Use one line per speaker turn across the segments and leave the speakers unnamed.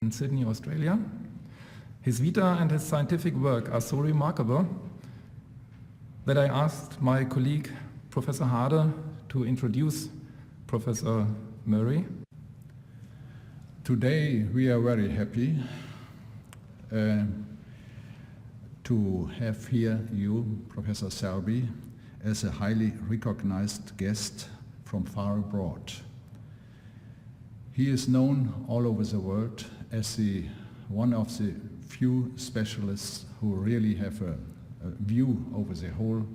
in Sydney, Australia. His vita and his scientific work are so remarkable that I asked my colleague, Professor Harde, to introduce Professor Murry.
Today we are very happy to have here you, Professor Salby, as a highly recognized guest from far abroad. He is known all over the world as one of the few specialists who really have a view over the whole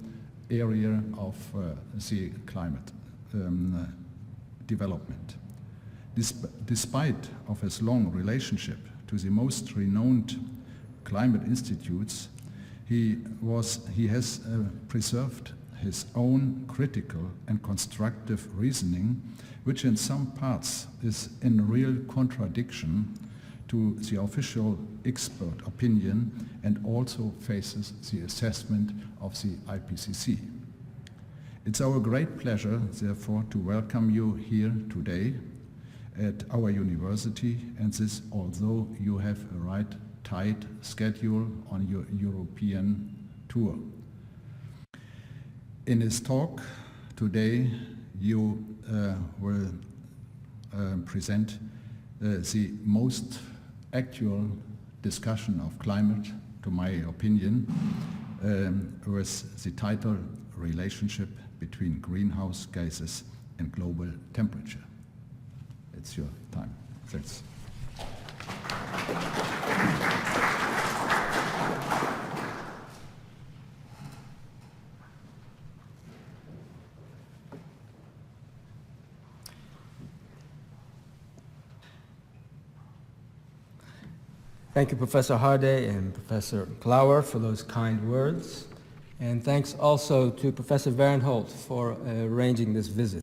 area of the climate development. Despite of his long relationship to the most renowned climate institutes, he has preserved his own critical and constructive reasoning, which in some parts is in real contradiction to the official expert opinion and also faces the assessment of the IPCC. It's our great pleasure, therefore, to welcome you here today at our university, and this although you have a right tight schedule on your European tour. In his talk today, you will present the most actual discussion of climate, to my opinion, with the title Relationship between Greenhouse Gases and Global Temperature. It's your time. Thanks.
Thank you, Professor Harde and Professor Klauer, for those kind words. And thanks also to Professor Verenholt for arranging this visit.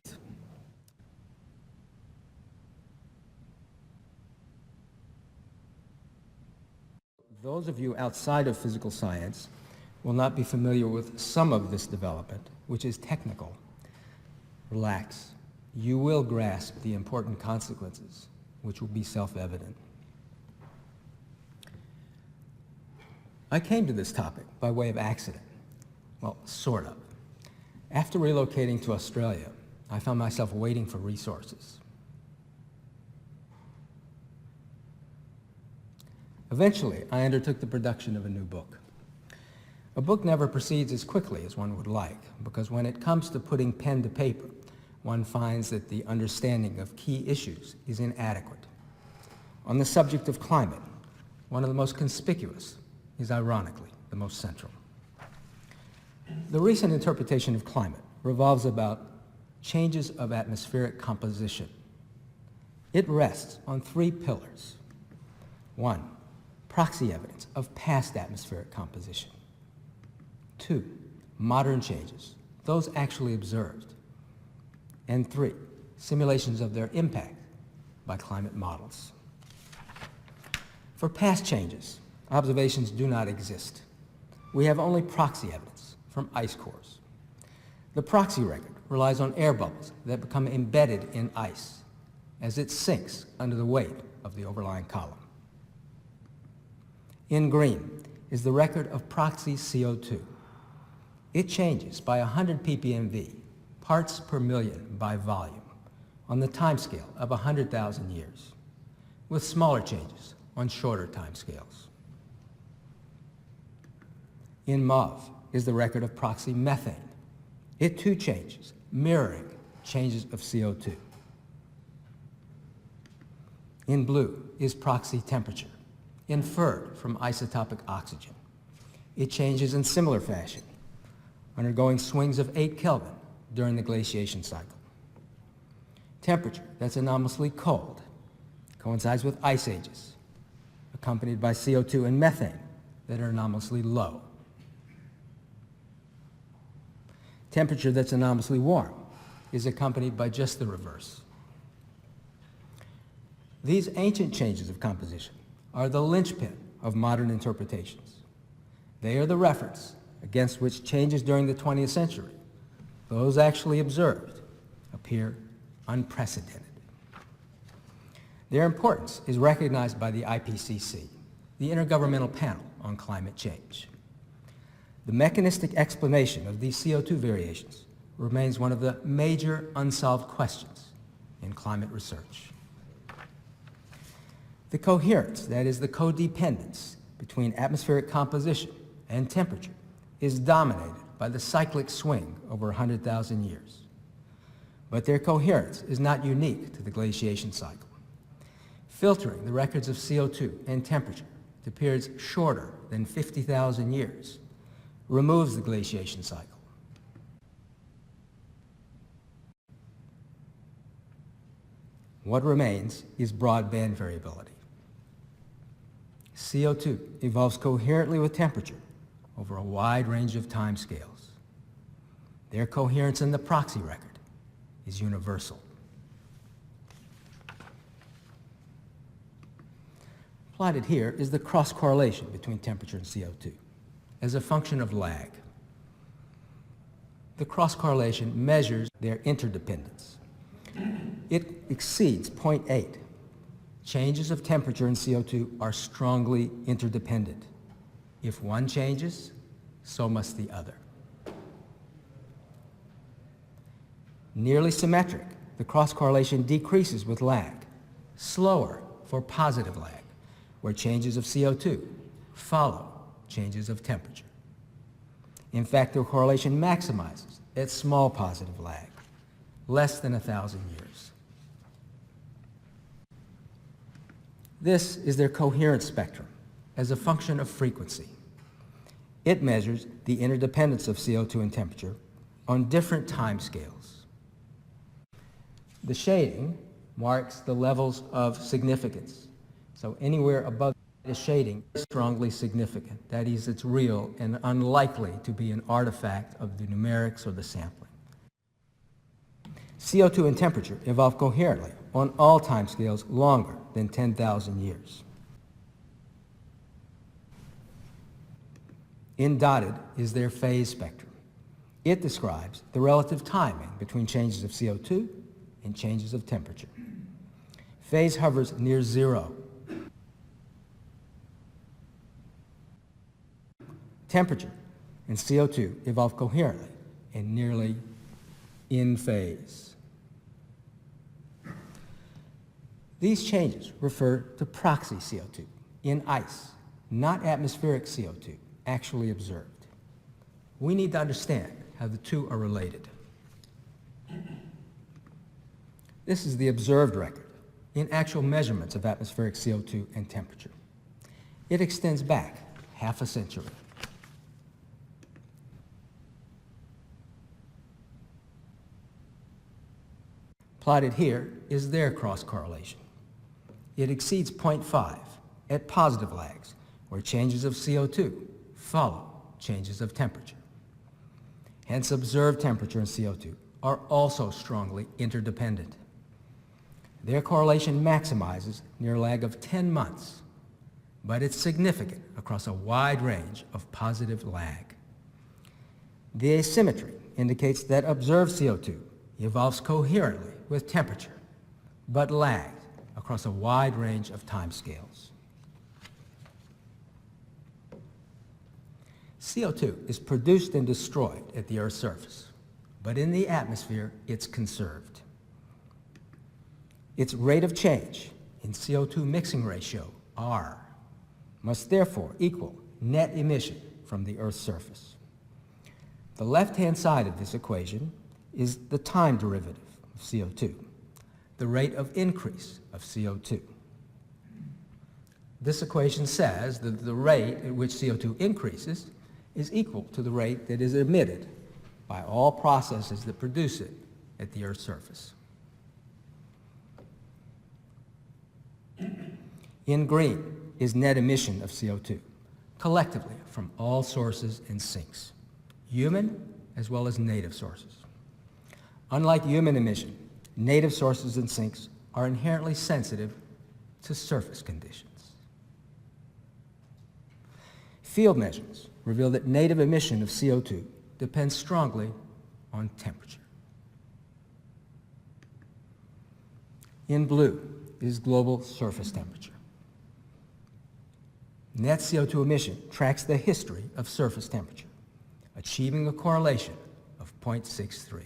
Those of you outside of physical science will not be familiar with some of this development, which is technical. Relax. You will grasp the important consequences, which will be self-evident. I came to this topic by way of accident. Well, sort of. After relocating to Australia, I found myself waiting for resources. Eventually, I undertook the production of a new book. A book never proceeds as quickly as one would like, because when it comes to putting pen to paper, one finds that the understanding of key issues is inadequate. On the subject of climate, one of the most conspicuous is ironically the most central. The recent interpretation of climate revolves about changes of atmospheric composition. It rests on three pillars. One, proxy evidence of past atmospheric composition. Two, modern changes, those actually observed. And three, simulations of their impact by climate models. For past changes, observations do not exist. We have only proxy evidence from ice cores. The proxy record relies on air bubbles that become embedded in ice as it sinks under the weight of the overlying column. In green is the record of proxy CO2. It changes by 100 ppmv, parts per million by volume, on the timescale of 100,000 years, with smaller changes on shorter timescales. In mauve is the record of proxy methane. It too changes, mirroring changes of CO2. In blue is proxy temperature, inferred from isotopic oxygen. It changes in similar fashion, undergoing swings of 8 Kelvin during the glaciation cycle. Temperature that's anomalously cold coincides with ice ages, accompanied by CO2 and methane that are anomalously low. Temperature that's anomalously warm is accompanied by just the reverse. These ancient changes of composition are the linchpin of modern interpretations. They are the reference against which changes during the 20th century, those actually observed, appear unprecedented. Their importance is recognized by the IPCC, the Intergovernmental Panel on Climate Change. The mechanistic explanation of these CO2 variations remains one of the major unsolved questions in climate research. The coherence, that is the codependence between atmospheric composition and temperature, is dominated by the cyclic swing over 100,000 years. But their coherence is not unique to the glaciation cycle. Filtering the records of CO2 and temperature to periods shorter than 50,000 years removes the glaciation cycle. What remains is broadband variability. CO2 evolves coherently with temperature over a wide range of timescales. Their coherence in the proxy record is universal. Plotted here is the cross-correlation between temperature and CO2 as a function of lag. The cross-correlation measures their interdependence. It exceeds 0.8. Changes of temperature in CO2 are strongly interdependent. If one changes, so must the other. Nearly symmetric, the cross-correlation decreases with lag, slower for positive lag, where changes of CO2 follow changes of temperature. In fact, the correlation maximizes at small positive lag, less than 1,000 years. This is their coherence spectrum as a function of frequency. It measures the interdependence of CO2 and temperature on different time scales. The shading marks the levels of significance. So anywhere above the shading is strongly significant. That is, it's real and unlikely to be an artifact of the numerics or the sampling. CO2 and temperature evolve coherently on all timescales longer than 10,000 years. In dotted is their phase spectrum. It describes the relative timing between changes of CO2 and changes of temperature. Phase hovers near zero. Temperature and CO2 evolve coherently and nearly in phase. These changes refer to proxy CO2 in ice, not atmospheric CO2 actually observed. We need to understand how the two are related. This is the observed record in actual measurements of atmospheric CO2 and temperature. It extends back half a century. Plotted here is their cross-correlation. It exceeds 0.5 at positive lags, where changes of CO2 follow changes of temperature. Hence, observed temperature and CO2 are also strongly interdependent. Their correlation maximizes near a lag of 10 months, but it's significant across a wide range of positive lag. The asymmetry indicates that observed CO2 evolves coherently with temperature, but lags across a wide range of timescales. CO2 is produced and destroyed at the Earth's surface, but in the atmosphere, it's conserved. Its rate of change in CO2 mixing ratio, R, must therefore equal net emission from the Earth's surface. The left-hand side of this equation is the time derivative of CO2, the rate of increase of CO2. This equation says that the rate at which CO2 increases is equal to the rate that is emitted by all processes that produce it at the Earth's surface. In green is net emission of CO2, collectively from all sources and sinks, human as well as native sources. Unlike human emission, native sources and sinks are inherently sensitive to surface conditions. Field measurements reveal that native emission of CO2 depends strongly on temperature. In blue is global surface temperature. Net CO2 emission tracks the history of surface temperature, achieving a correlation of 0.63.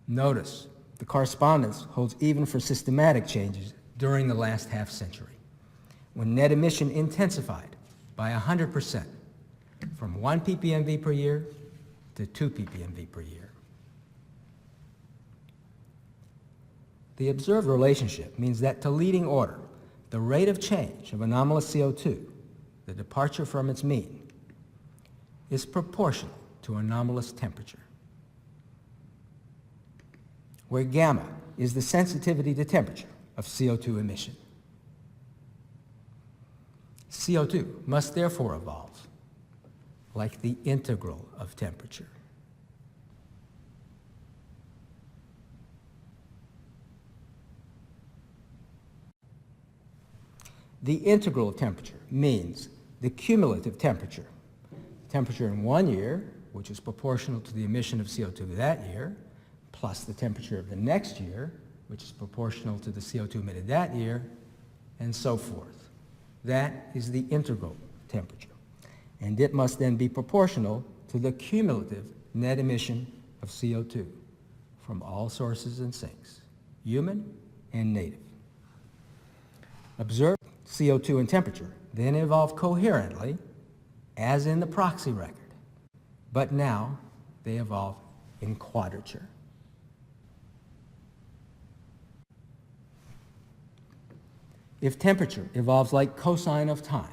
Notice the correspondence holds even for systematic changes during the last half century, when net emission intensified by 100%, from 1 ppmv per year to 2 ppmv per year. The observed relationship means that to leading order, the rate of change of anomalous CO2, the departure from its mean, is proportional to anomalous temperature, where gamma is the sensitivity to temperature of CO2 emission. CO2 must therefore evolve like the integral of temperature. The integral of temperature means the cumulative temperature. Temperature in one year, which is proportional to the emission of CO2 that year, plus the temperature of the next year, which is proportional to the CO2 emitted that year, and so forth. That is the integral temperature. And it must then be proportional to the cumulative net emission of CO2 from all sources and sinks, human and native. Observed CO2 and temperature then evolve coherently, as in the proxy record, but now they evolve in quadrature. If temperature evolves like cosine of time,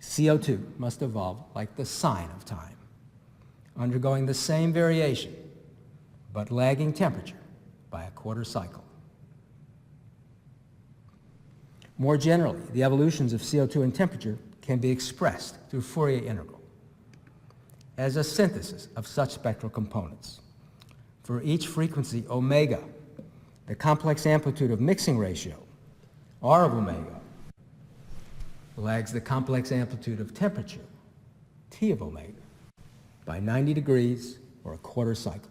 CO2 must evolve like the sine of time, undergoing the same variation, but lagging temperature by a quarter cycle. More generally, the evolutions of CO2 and temperature can be expressed through Fourier integral as a synthesis of such spectral components. For each frequency omega, the complex amplitude of mixing ratio, R of omega, lags the complex amplitude of temperature, T of omega, by 90 degrees or a quarter cycle.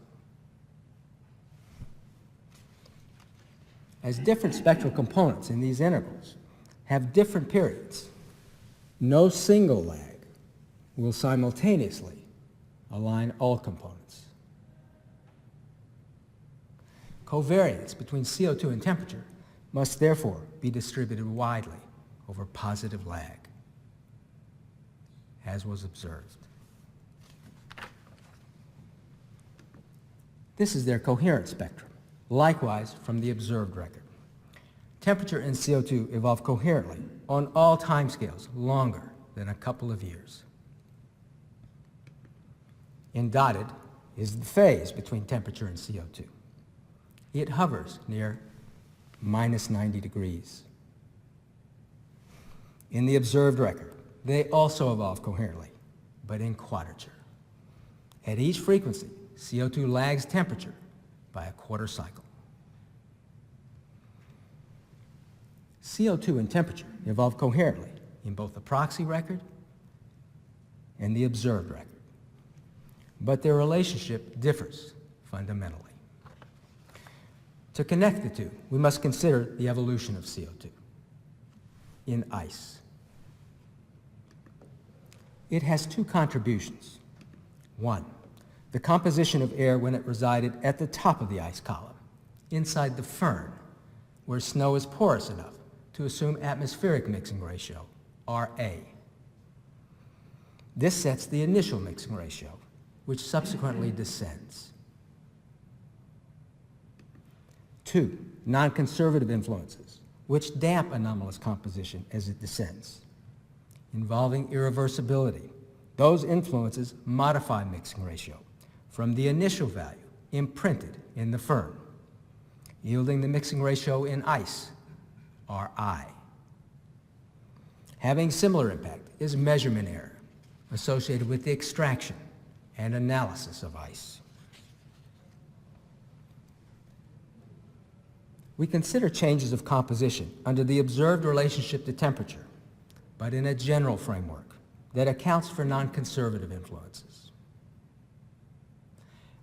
As different spectral components in these integrals have different periods, no single lag will simultaneously align all components. Covariance between CO2 and temperature must therefore be distributed widely over positive lag, as was observed. This is their coherent spectrum, likewise from the observed record. Temperature and CO2 evolve coherently on all timescales longer than a couple of years. In dotted is the phase between temperature and CO2. It hovers near minus 90 degrees. In the observed record, they also evolve coherently, but in quadrature. At each frequency, CO2 lags temperature by a quarter cycle. CO2 and temperature evolve coherently in both the proxy record and the observed record, but their relationship differs fundamentally. To connect the two, we must consider the evolution of CO2 in ice. It has two contributions. One, the composition of air when it resided at the top of the ice column, inside the firn, where snow is porous enough to assume atmospheric mixing ratio, Ra. This sets the initial mixing ratio, which subsequently descends. Two, non-conservative influences, which damp anomalous composition as it descends, involving irreversibility. Those influences modify mixing ratio from the initial value imprinted in the firn, yielding the mixing ratio in ice, Ri. Having similar impact is measurement error associated with the extraction and analysis of ice. We consider changes of composition under the observed relationship to temperature, but in a general framework that accounts for non-conservative influences,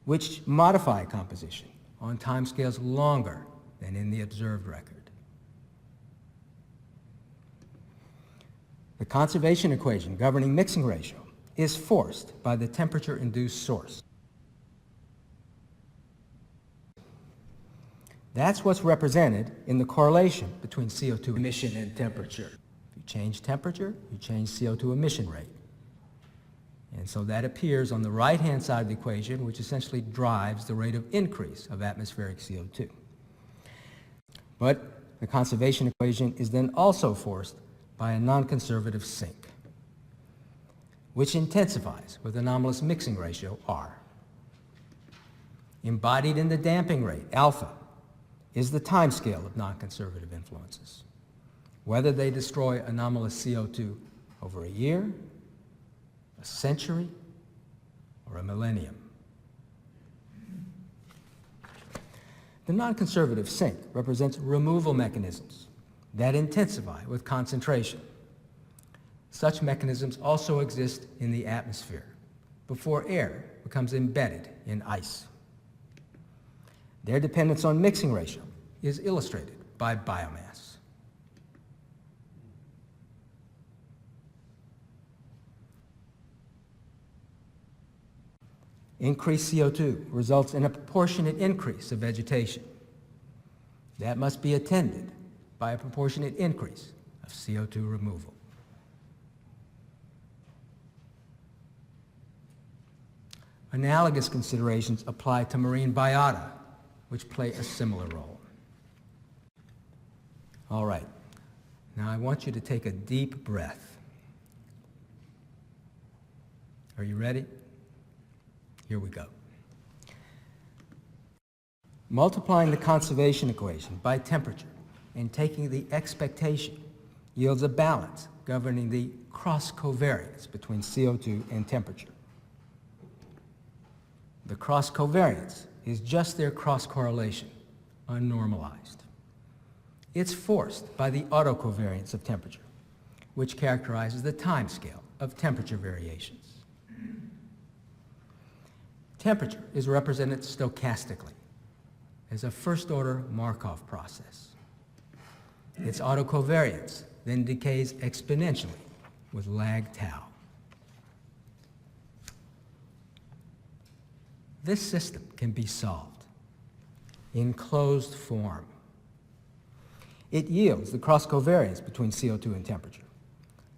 which modify composition on timescales longer than in the observed record. The conservation equation governing mixing ratio is forced by the temperature-induced source. That's what's represented in the correlation between CO2 emission and temperature. If you change temperature, you change CO2 emission rate. And so that appears on the right-hand side of the equation, which essentially drives the rate of increase of atmospheric CO2. But the conservation equation is then also forced by a non-conservative sink, which intensifies with anomalous mixing ratio, R. Embodied in the damping rate, alpha, is the time scale of non-conservative influences, whether they destroy anomalous CO2 over a year, a century, or a millennium. The non-conservative sink represents removal mechanisms that intensify with concentration. Such mechanisms also exist in the atmosphere before air becomes embedded in ice. Their dependence on mixing ratio is illustrated by biomass. Increased CO2 results in a proportionate increase of vegetation. That must be attended by a proportionate increase of CO2 removal. Analogous considerations apply to marine biota, which play a similar role. All right, now I want you to take a deep breath. Are you ready? Here we go. Multiplying the conservation equation by temperature and taking the expectation yields a balance governing the cross-covariance between CO2 and temperature. The cross-covariance is just their cross-correlation, unnormalized. It's forced by the autocovariance of temperature, which characterizes the time scale of temperature variations. Temperature is represented stochastically as a first-order Markov process. Its autocovariance then decays exponentially with lag tau. This system can be solved in closed form. It yields the cross-covariance between CO2 and temperature,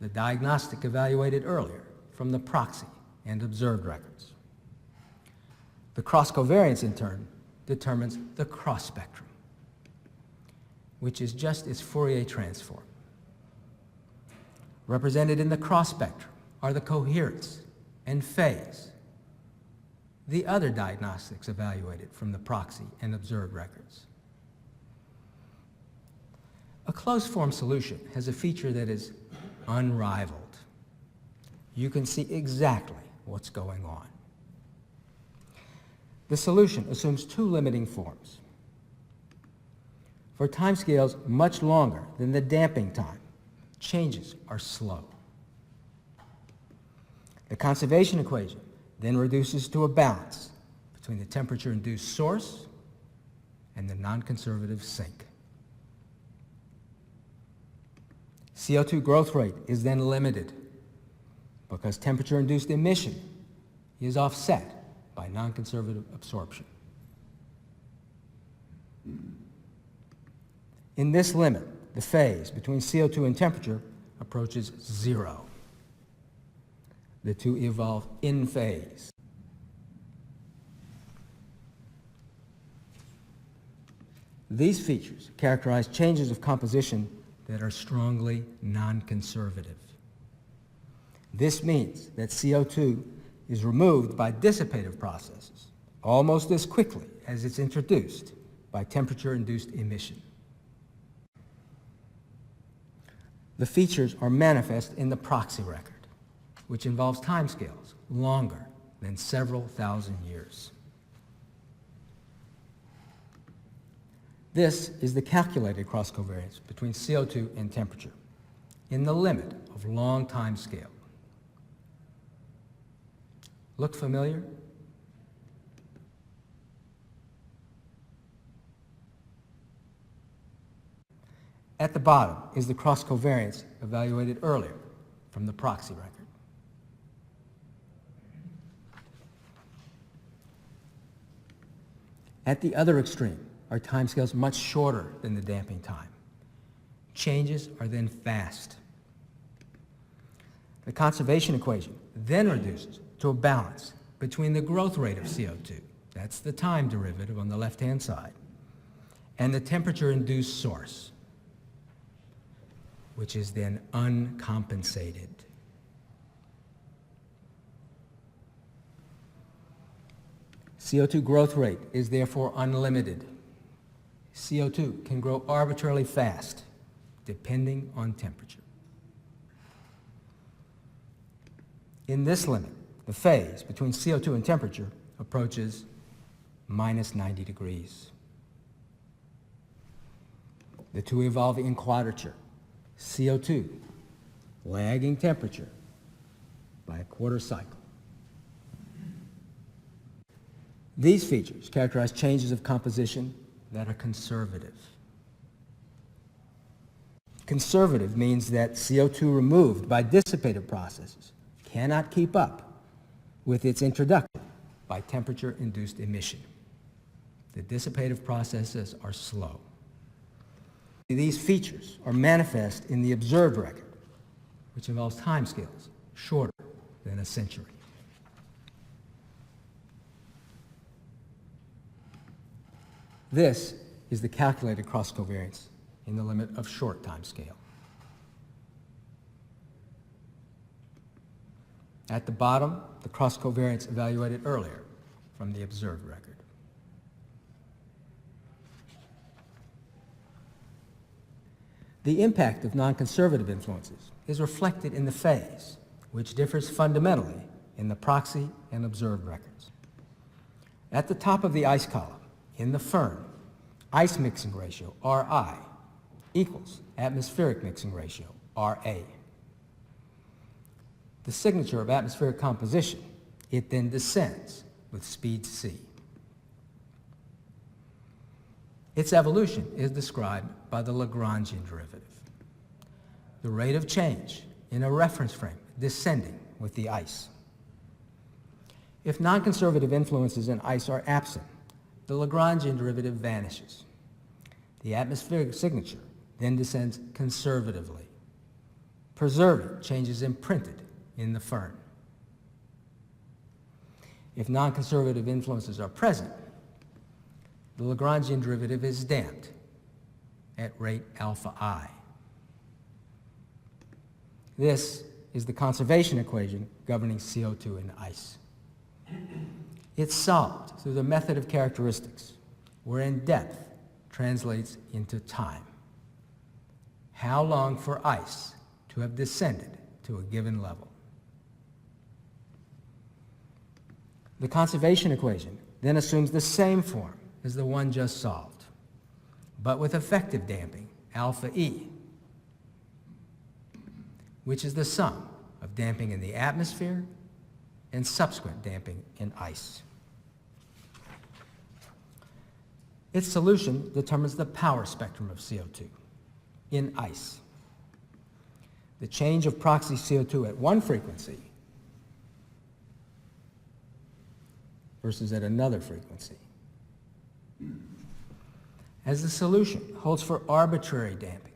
the diagnostic evaluated earlier from the proxy and observed records. The cross-covariance, in turn, determines the cross-spectrum, which is just its Fourier transform. Represented in the cross-spectrum are the coherence and phase, the other diagnostics evaluated from the proxy and observed records. A closed-form solution has a feature that is unrivaled. You can see exactly what's going on. The solution assumes two limiting forms. For timescales much longer than the damping time, changes are slow. The conservation equation then reduces to a balance between the temperature-induced source and the non-conservative sink. CO2 growth rate is then limited because temperature-induced emission is offset by non-conservative absorption. In this limit, the phase between CO2 and temperature approaches zero. The two evolve in phase. These features characterize changes of composition that are strongly non-conservative. This means that CO2 is removed by dissipative processes almost as quickly as it's introduced by temperature-induced emission. The features are manifest in the proxy record, which involves timescales longer than several thousand years. This is the calculated cross-covariance between CO2 and temperature in the limit of long time scale. Look familiar? At the bottom is the cross-covariance evaluated earlier from the proxy record. At the other extreme are timescales much shorter than the damping time. Changes are then fast. The conservation equation then reduces to a balance between the growth rate of CO2, that's the time derivative on the left-hand side, and the temperature-induced source, which is then uncompensated. CO2 growth rate is therefore unlimited. CO2 can grow arbitrarily fast, depending on temperature. In this limit, the phase between CO2 and temperature approaches minus 90 degrees. The two evolve in quadrature. CO2 lagging temperature by a quarter cycle. These features characterize changes of composition that are conservative. Conservative means that CO2 removed by dissipative processes cannot keep up with its introduction by temperature-induced emission. The dissipative processes are slow. These features are manifest in the observed record, which involves timescales shorter than a century. This is the calculated cross-covariance in the limit of short time scale. At the bottom, the cross-covariance evaluated earlier from the observed record. The impact of non-conservative influences is reflected in the phase, which differs fundamentally in the proxy and observed records. At the top of the ice column, in the firn, ice mixing ratio, Ri, equals atmospheric mixing ratio, Ra. The signature of atmospheric composition, it then descends with speed c. Its evolution is described by the Lagrangian derivative. The rate of change in a reference frame descending with the ice. If non-conservative influences in ice are absent, the Lagrangian derivative vanishes. The atmospheric signature then descends conservatively, preserving changes imprinted in the firn. If non-conservative influences are present, the Lagrangian derivative is damped at rate alpha I. This is the conservation equation governing CO2 in ice. It's solved through the method of characteristics, wherein depth translates into time. How long for ice to have descended to a given level. The conservation equation then assumes the same form as the one just solved, but with effective damping, alpha E, which is the sum of damping in the atmosphere and subsequent damping in ice. Its solution determines the power spectrum of CO2 in ice. The change of proxy CO2 at one frequency versus at another frequency. As the solution holds for arbitrary damping,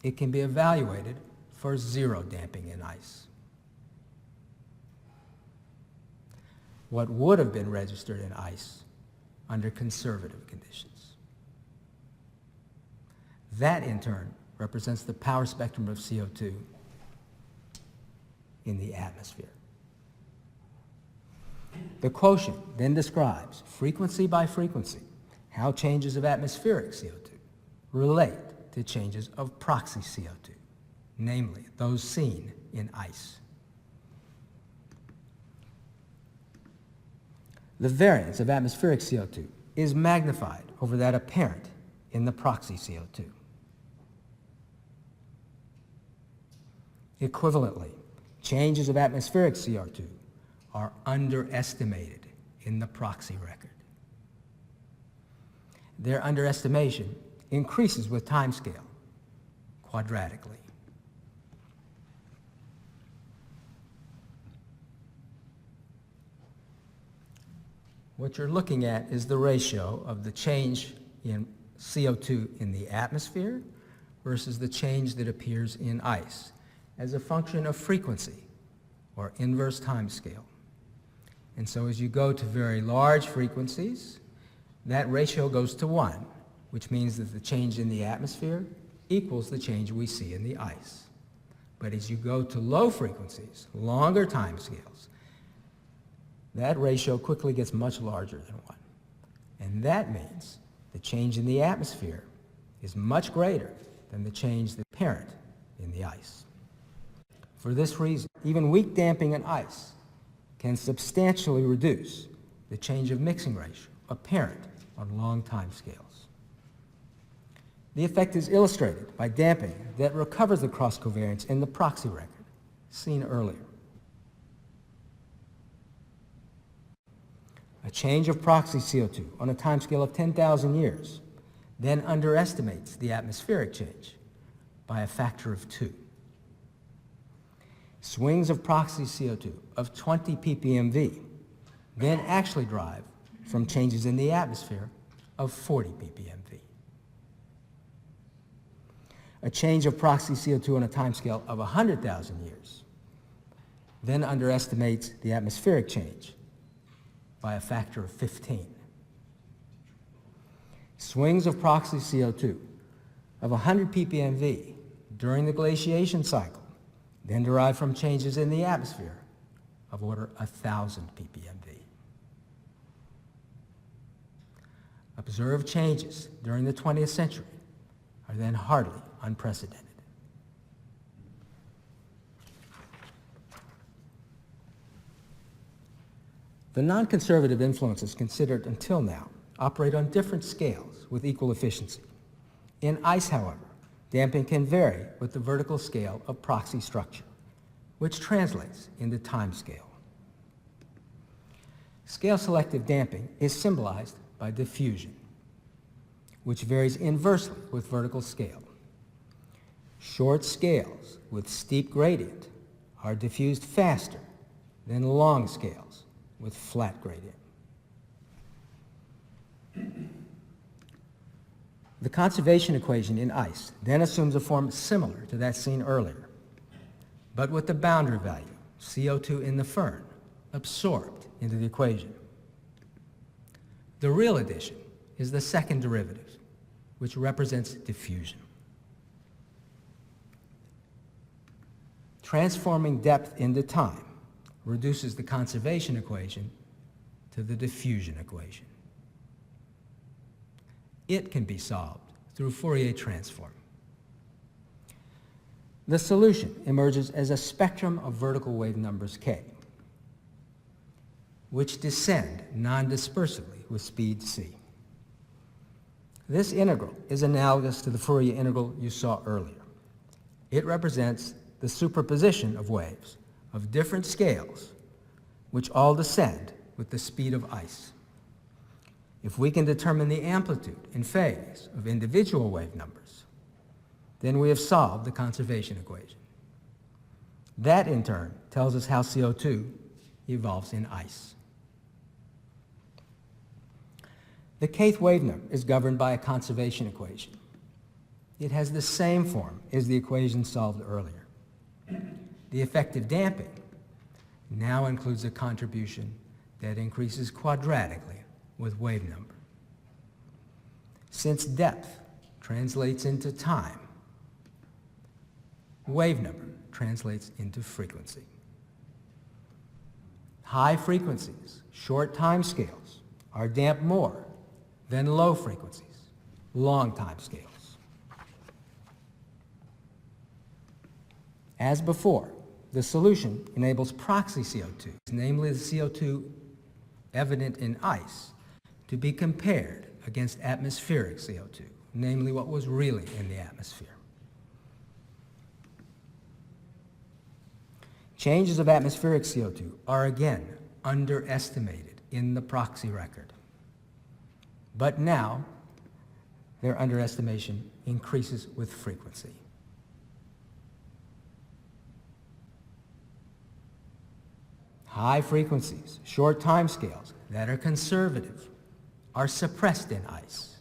it can be evaluated for zero damping in ice. What would have been registered in ice under conservative conditions. That, in turn, represents the power spectrum of CO2 in the atmosphere. The quotient then describes, frequency by frequency, how changes of atmospheric CO2 relate to changes of proxy CO2, namely those seen in ice. The variance of atmospheric CO2 is magnified over that apparent in the proxy CO2. Equivalently, changes of atmospheric CO2 are underestimated in the proxy record. Their underestimation increases with time scale quadratically. What you're looking at is the ratio of the change in CO2 in the atmosphere versus the change that appears in ice as a function of frequency or inverse time scale. And so as you go to very large frequencies, that ratio goes to 1, which means that the change in the atmosphere equals the change we see in the ice. But as you go to low frequencies, longer time scales, that ratio quickly gets much larger than 1. And that means the change in the atmosphere is much greater than the change that's apparent in the ice. For this reason, even weak damping in ice can substantially reduce the change of mixing ratio apparent on long time scales. The effect is illustrated by damping that recovers the cross covariance in the proxy record, seen earlier. A change of proxy CO2 on a timescale of 10,000 years then underestimates the atmospheric change by a factor of 2. Swings of proxy CO2 of 20 ppmv then actually derive from changes in the atmosphere of 40 ppmv. A change of proxy CO2 on a timescale of 100,000 years then underestimates the atmospheric change by a factor of 15. Swings of proxy CO2 of 100 ppmv during the glaciation cycle then derive from changes in the atmosphere of order 1,000 ppmv. Observed changes during the 20th century are then hardly unprecedented. The non-conservative influences considered until now operate on different scales with equal efficiency. In ice, however, damping can vary with the vertical scale of proxy structure, which translates into time scale. Scale-selective damping is symbolized by diffusion, which varies inversely with vertical scale. Short scales with steep gradient are diffused faster than long scales with flat gradient. The conservation equation in ice then assumes a form similar to that seen earlier, but with the boundary value, CO2 in the firn, absorbed into the equation. The real addition is the second derivative, which represents diffusion. Transforming depth into time reduces the conservation equation to the diffusion equation. It can be solved through Fourier transform. The solution emerges as a spectrum of vertical wave numbers k, which descend non-dispersively with speed c. This integral is analogous to the Fourier integral you saw earlier. It represents the superposition of waves of different scales, which all descend with the speed of ice. If we can determine the amplitude and phase of individual wave numbers, then we have solved the conservation equation. That, in turn, tells us how CO2 evolves in ice. The kth wave number is governed by a conservation equation. It has the same form as the equation solved earlier. The effective damping now includes a contribution that increases quadratically with wave number. Since depth translates into time, wave number translates into frequency. High frequencies, short time scales, are damped more than low frequencies, long time scales. As before, the solution enables proxy CO2, namely the CO2 evident in ice, to be compared against atmospheric CO2, namely what was really in the atmosphere. Changes of atmospheric CO2 are again underestimated in the proxy record. But now, their underestimation increases with frequency. high frequencies, short time scales that are conservative are suppressed in ice.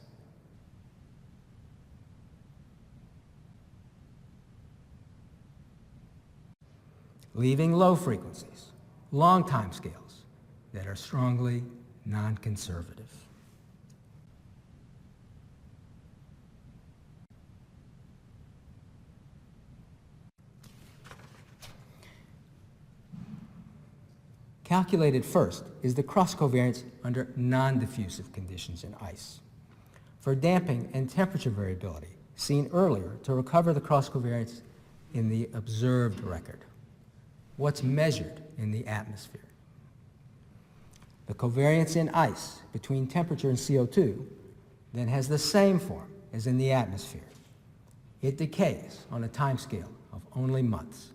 Leaving low frequencies, long time scales that are strongly non-conservative. Calculated first is the cross-covariance under non-diffusive conditions in ice. For damping and temperature variability seen earlier to recover the cross-covariance in the observed record. What's measured in the atmosphere? The covariance in ice between temperature and CO2 then has the same form as in the atmosphere. It decays on a time scale of only months.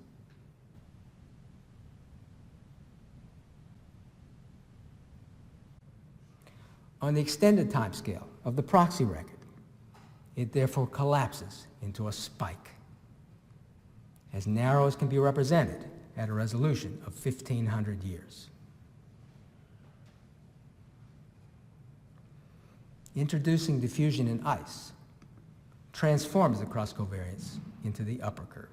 On the extended time scale of the proxy record, it therefore collapses into a spike, as narrow as can be represented at a resolution of 1,500 years. Introducing diffusion in ice transforms the cross-covariance into the upper curve.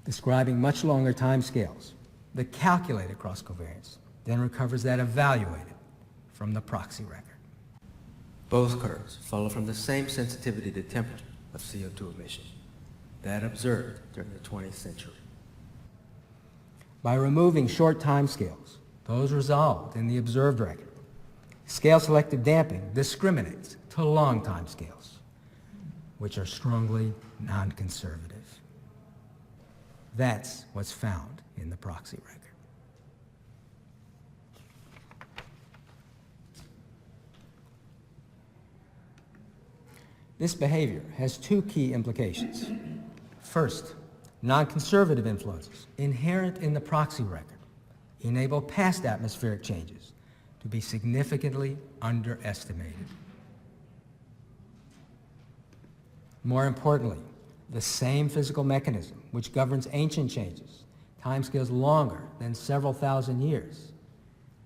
Describing much longer time scales, the calculated cross-covariance then recovers that evaluated from the proxy record.
Both curves follow from the same sensitivity to temperature of CO2 emission, that observed during the 20th century.
By removing short time scales, those resolved in the observed record, scale-selective damping discriminates to long time scales, which are strongly non-conservative. That's what's found in the proxy record. This behavior has two key implications. First, non-conservative influences inherent in the proxy record enable past atmospheric changes to be significantly underestimated. More importantly, the same physical mechanism which governs ancient changes, timescales longer than several thousand years,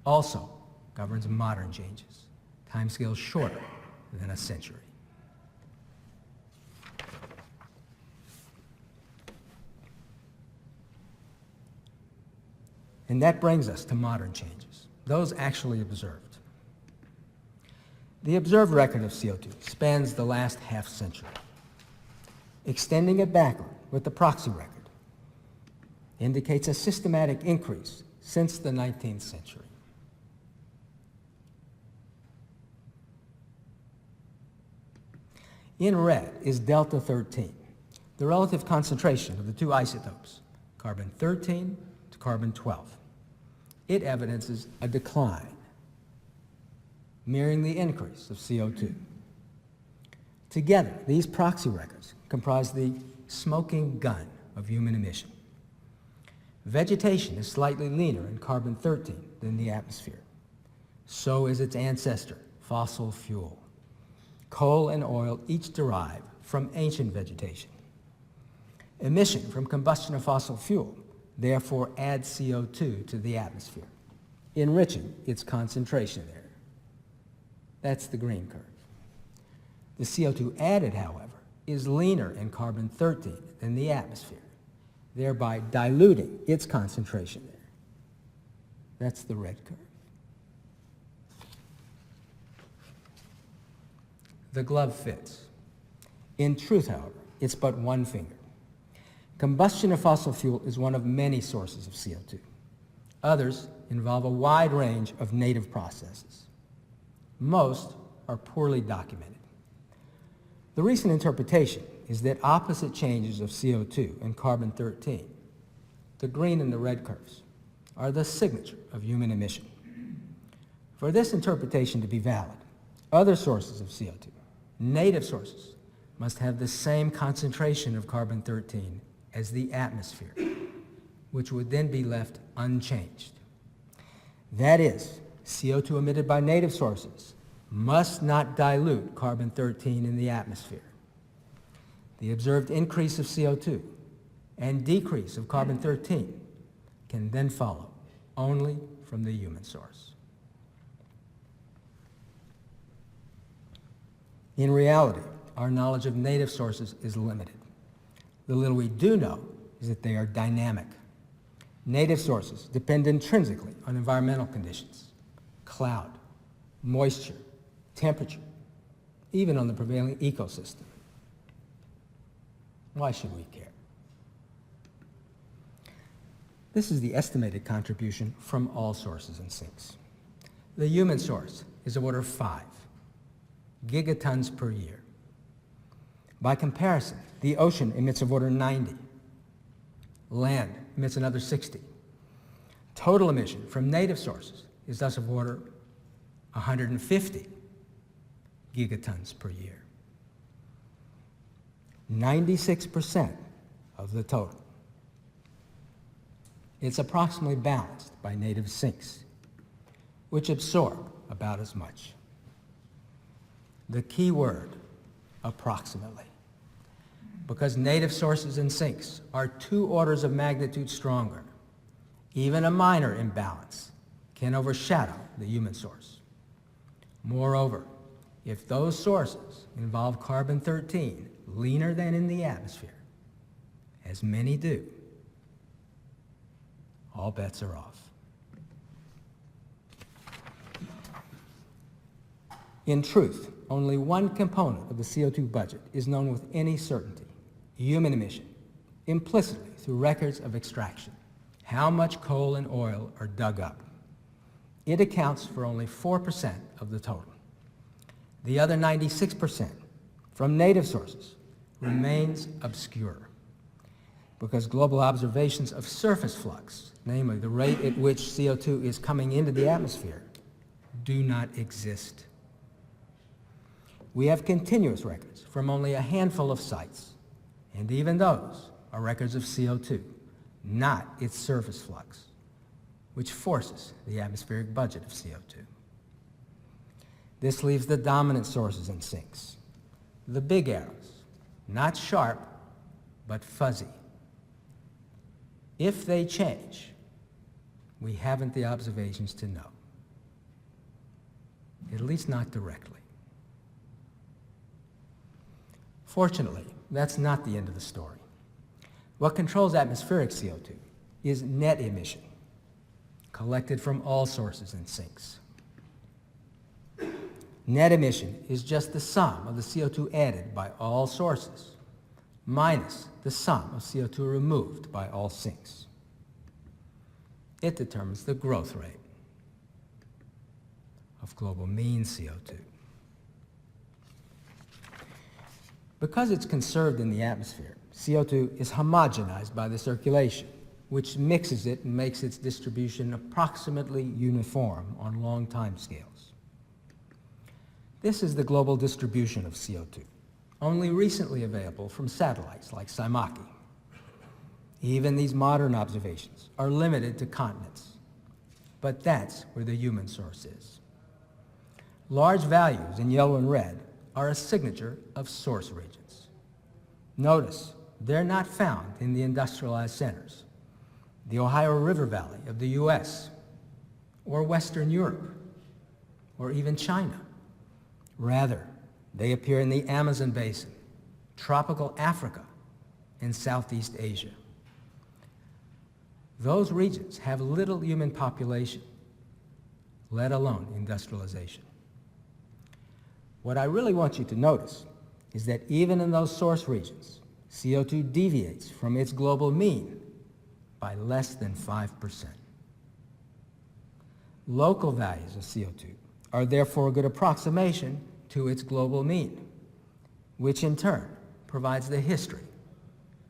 also governs modern changes, timescales shorter than a century. And that brings us to modern changes, those actually observed. The observed record of CO2 spans the last half century. Extending it backward with the proxy record indicates a systematic increase since the 19th century. In red is delta 13, the relative concentration of the two isotopes, carbon 13 to carbon 12. It evidences a decline, mirroring the increase of CO2. Together, these proxy records comprise the smoking gun of human emission. Vegetation is slightly leaner in carbon 13 than the atmosphere. So is its ancestor, fossil fuel. Coal and oil each derive from ancient vegetation. Emission from combustion of fossil fuel therefore adds CO2 to the atmosphere, enriching its concentration there. That's the green curve. The CO2 added, however, is leaner in carbon 13 than the atmosphere, thereby diluting its concentration there. That's the red curve. The glove fits. In truth, however, it's but one finger. Combustion of fossil fuel is one of many sources of CO2. Others involve a wide range of native processes. Most are poorly documented. The recent interpretation is that opposite changes of CO2 and carbon 13, the green and the red curves, are the signature of human emission. For this interpretation to be valid, other sources of CO2, native sources, must have the same concentration of carbon 13 as the atmosphere, which would then be left unchanged. That is, CO2 emitted by native sources must not dilute carbon-13 in the atmosphere. The observed increase of CO2 and decrease of carbon-13 can then follow only from the human source. In reality, our knowledge of native sources is limited. The little we do know is that they are dynamic. Native sources depend intrinsically on environmental conditions, cloud, moisture, temperature, even on the prevailing ecosystem. Why should we care? This is the estimated contribution from all sources and sinks. The human source is of order 5 gigatons per year. By comparison, the ocean emits of order 90. Land emits another 60. Total emission from native sources is thus of order 150 gigatons per year. 96% of the total. It's approximately balanced by native sinks, which absorb about as much. The key word, approximately, because native sources and sinks are 2 orders of magnitude stronger. Even a minor imbalance can overshadow the human source. Moreover, if those sources involve carbon-13 leaner than in the atmosphere, as many do, all bets are off. In truth, only one component of the CO2 budget is known with any certainty: human emission, implicitly through records of extraction. How much coal and oil are dug up? It accounts for only 4% of the total. The other 96% from native sources remains obscure because global observations of surface flux, namely the rate at which CO2 is coming into the atmosphere, do not exist. We have continuous records from only a handful of sites, and even those are records of CO2, not its surface flux, which forces the atmospheric budget of CO2. This leaves the dominant sources and sinks, the big arrows, not sharp, but fuzzy. If they change, we haven't the observations to know, at least not directly. Fortunately, that's not the end of the story. What controls atmospheric CO2 is net emission, collected from all sources and sinks. Net emission is just the sum of the CO2 added by all sources, minus the sum of CO2 removed by all sinks. It determines the growth rate of global mean CO2. Because it's conserved in the atmosphere, CO2 is homogenized by the circulation, which mixes it and makes its distribution approximately uniform on long time scales. This is the global distribution of CO2, only recently available from satellites like SIMACI. Even these modern observations are limited to continents, but that's where the human source is. Large values in yellow and red are a signature of source regions. Notice, they're not found in the industrialized centers, the Ohio River Valley of the US, or Western Europe, or even China. Rather, they appear in the Amazon basin, tropical Africa, and Southeast Asia. Those regions have little human population, let alone industrialization. What I really want you to notice is that even in those source regions, CO2 deviates from its global mean by less than 5%. Local values of CO2 are therefore a good approximation to its global mean, which in turn provides the history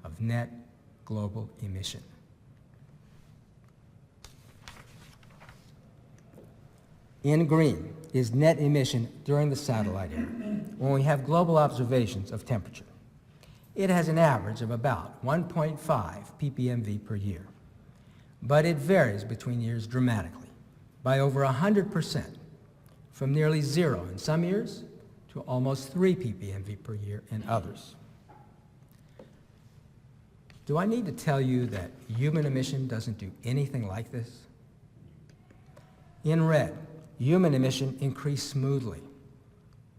of net global emission. In green is net emission during the satellite era, when we have global observations of temperature. It has an average of about 1.5 ppmv per year, but it varies between years dramatically, by over 100%, from nearly 0 in some years to almost 3 ppmv per year in others. Do I need to tell you that human emission doesn't do anything like this? In red, human emission increased smoothly.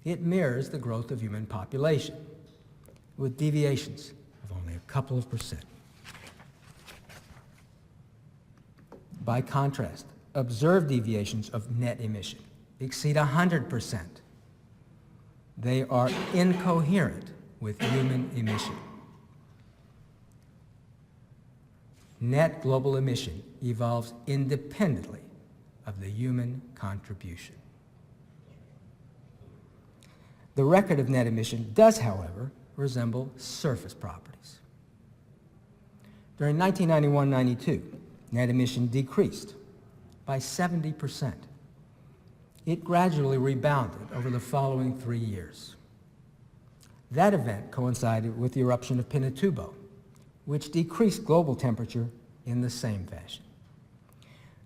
It mirrors the growth of human population, with deviations of only a couple of percent. By contrast, observed deviations of net emission exceed 100%. They are incoherent with human emission. Net global emission evolves independently of the human contribution. The record of net emission does, however, resemble surface properties. During 1991-92, net emission decreased by 70%. It gradually rebounded over the following 3 years. That event coincided with the eruption of Pinatubo, which decreased global temperature in the same fashion.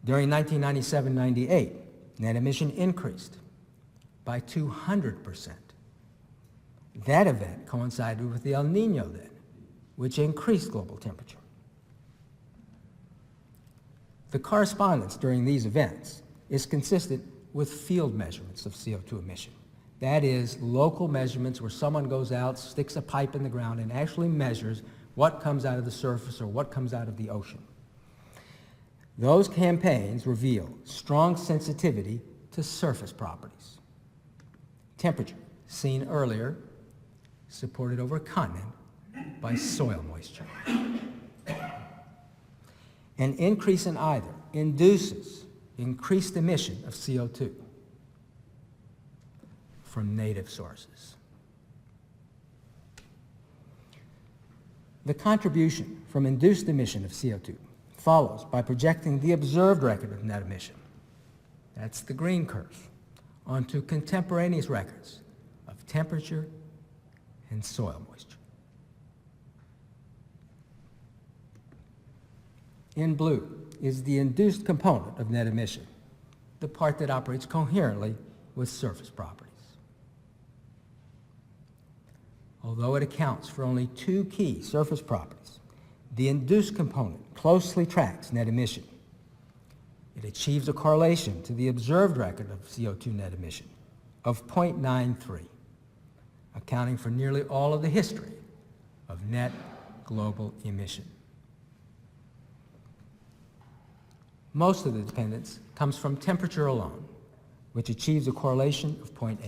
During 1997-98, net emission increased by 200%. That event coincided with the El Nino then, which increased global temperature. The correspondence during these events is consistent with field measurements of CO2 emission. That is, local measurements where someone goes out, sticks a pipe in the ground, and actually measures what comes out of the surface or what comes out of the ocean. Those campaigns reveal strong sensitivity to surface properties. Temperature, seen earlier, supported over a continent by soil moisture. An increase in either induces increased emission of CO2 from native sources. The contribution from induced emission of CO2 follows by projecting the observed record of net emission, that's the green curve, onto contemporaneous records of temperature and soil moisture. In blue is the induced component of net emission, the part that operates coherently with surface properties. Although it accounts for only 2 key surface properties, the induced component closely tracks net emission. It achieves a correlation to the observed record of CO2 net emission of 0.93, accounting for nearly all of the history of net global emission. Most of the dependence comes from temperature alone, which achieves a correlation of 0.8.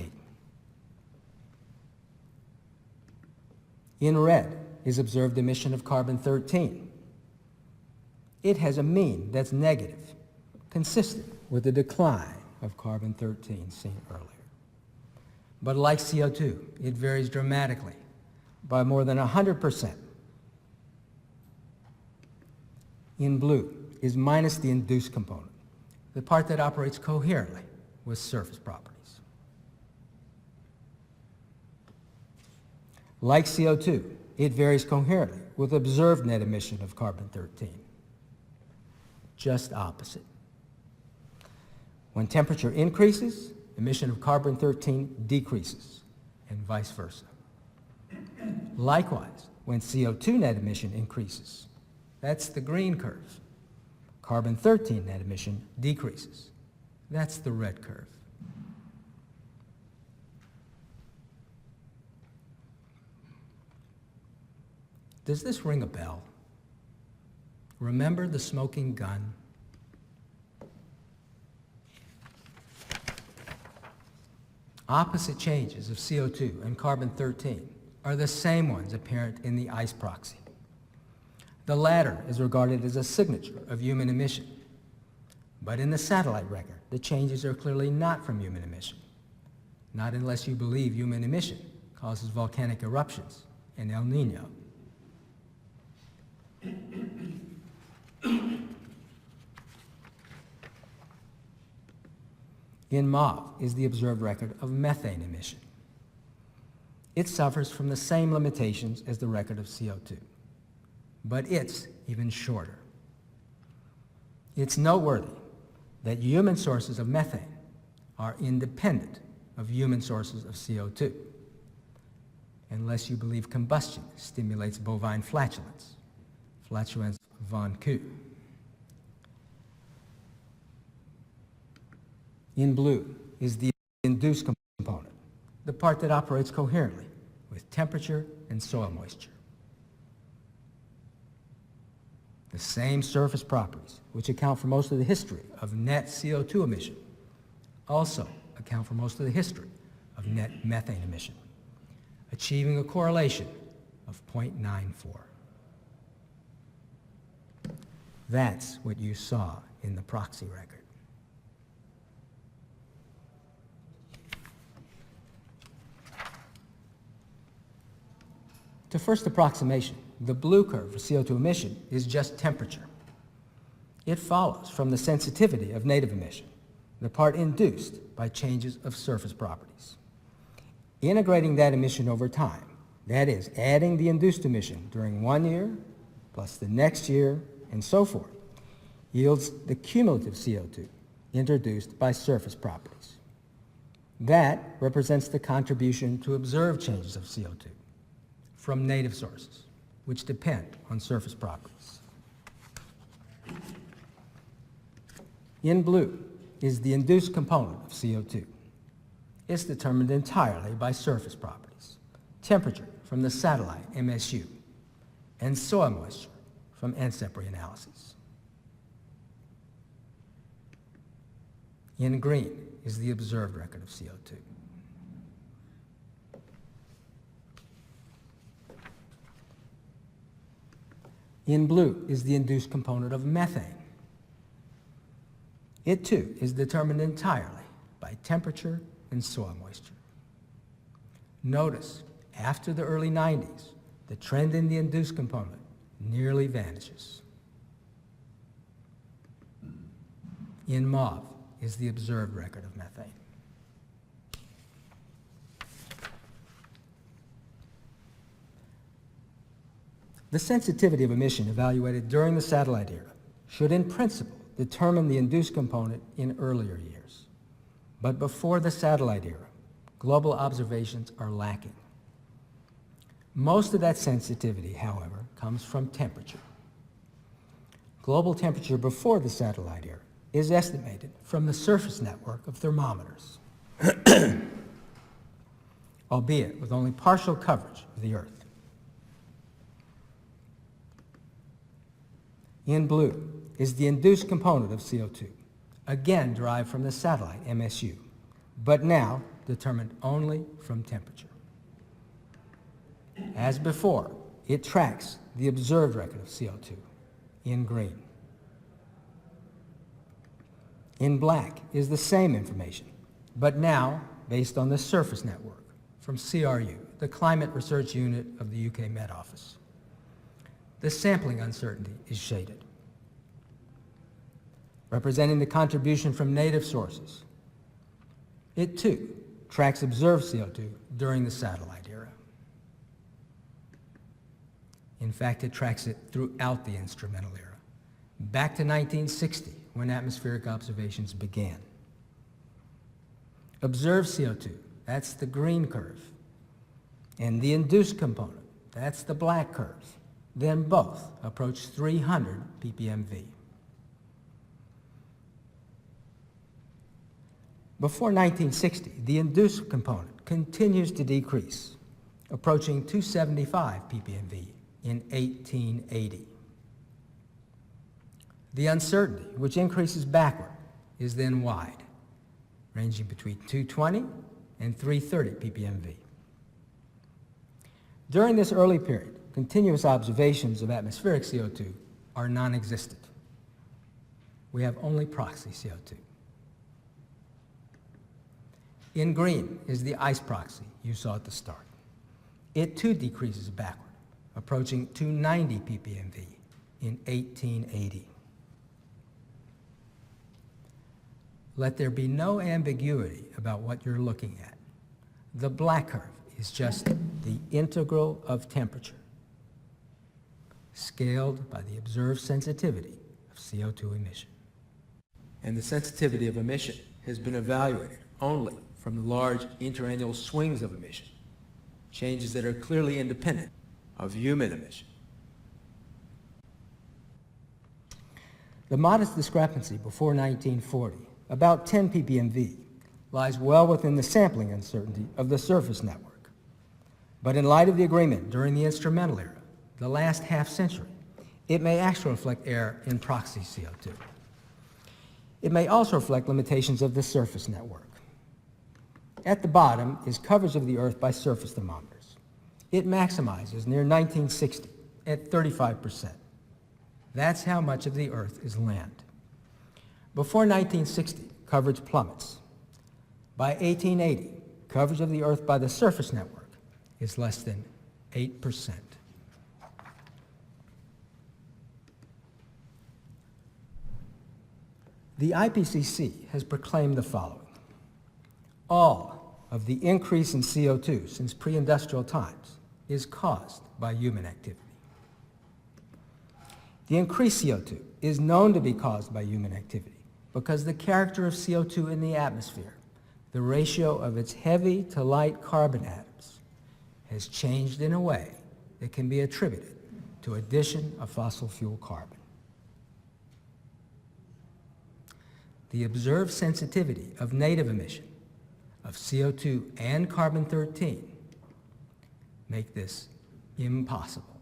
In red is observed emission of carbon-13. It has a mean that's negative, consistent with the decline of carbon-13 seen earlier. But like CO2, it varies dramatically by more than 100%. In blue is minus the induced component, the part that operates coherently with surface properties. Like CO2, it varies coherently with observed net emission of carbon-13. Just opposite. When temperature increases, emission of carbon-13 decreases, and vice versa. Likewise, when CO2 net emission increases, that's the green curve, carbon-13 net emission decreases. That's the red curve. Does this ring a bell? Remember the smoking gun? Opposite changes of CO2 and carbon-13 are the same ones apparent in the ice proxy. The latter is regarded as a signature of human emission. But in the satellite record, the changes are clearly not from human emission. Not unless you believe human emission causes volcanic eruptions and El Nino. In mauve is the observed record of methane emission. It suffers from the same limitations as the record of CO2, but it's even shorter. It's noteworthy that human sources of methane are independent of human sources of CO2, unless you believe combustion stimulates bovine flatulence, flatulence von Kuh. In blue is the induced component, the part that operates coherently with temperature and soil moisture. The same surface properties, which account for most of the history of net CO2 emission, also account for most of the history of net methane emission, achieving a correlation of 0.94. That's what you saw in the proxy record. To first approximation, the blue curve for CO2 emission is just temperature. It follows from the sensitivity of native emission, the part induced by changes of surface properties. Integrating that emission over time, that is, adding the induced emission during 1 year, plus the next year, and so forth, yields the cumulative CO2 introduced by surface properties. That represents the contribution to observed changes of CO2 from native sources, which depend on surface properties. In blue is the induced component of CO2. It's determined entirely by surface properties, temperature from the satellite MSU, and soil moisture from NSEP analyses. In green is the observed record of CO2. In blue is the induced component of methane. It too is determined entirely by temperature and soil moisture. Notice, after the early 90s, the trend in the induced component nearly vanishes. In mauve is the observed record of methane. The sensitivity of emission evaluated during the satellite era should in principle determine the induced component in earlier years. But before the satellite era, global observations are lacking. Most of that sensitivity, however, comes from temperature. Global temperature before the satellite era is estimated from the surface network of thermometers, albeit with only partial coverage of the Earth. In blue is the induced component of CO2, again derived from the satellite MSU, but now determined only from temperature. As before, it tracks the observed record of CO2 in green. In black is the same information, but now based on the surface network from CRU, the Climate Research Unit of the UK Met Office. The sampling uncertainty is shaded, representing the contribution from native sources. It too tracks observed CO2 during the satellite era. In fact, it tracks it throughout the instrumental era, back to 1960, when atmospheric observations began. Observed CO2, that's the green curve, and the induced component, that's the black curve. Then both approach 300 ppmv. Before 1960, the induced component continues to decrease, approaching 275 ppmv in 1880. The uncertainty, which increases backward, is then wide, ranging between 220 and 330 ppmv. During this early period, continuous observations of atmospheric CO2 are non-existent. We have only proxy CO2. In green is the ice proxy you saw at the start. It too decreases backward, approaching 290 ppmv in 1880. Let there be no ambiguity about what you're looking at. The black curve is just the integral of temperature, scaled by the observed sensitivity of CO2 emission.
And the sensitivity of emission has been evaluated only from the large interannual swings of emission, changes that are clearly independent of human emission.
The modest discrepancy before 1940, about 10 ppmv, lies well within the sampling uncertainty of the surface network. But in light of the agreement during the instrumental era, the last half-century, it may actually reflect error in proxy CO2. It may also reflect limitations of the surface network. At the bottom is coverage of the Earth by surface thermometers. It maximizes near 1960 at 35%. That's how much of the Earth is land. Before 1960, coverage plummets. By 1880, coverage of the Earth by the surface network is less than 8%. The IPCC has proclaimed the following. All of the increase in CO2 since pre-industrial times is caused by human activity. The increased CO2 is known to be caused by human activity because the character of CO2 in the atmosphere, the ratio of its heavy to light carbon atoms, has changed in a way that can be attributed to addition of fossil fuel carbon. The observed sensitivity of native emission of CO2 and carbon-13 make this impossible.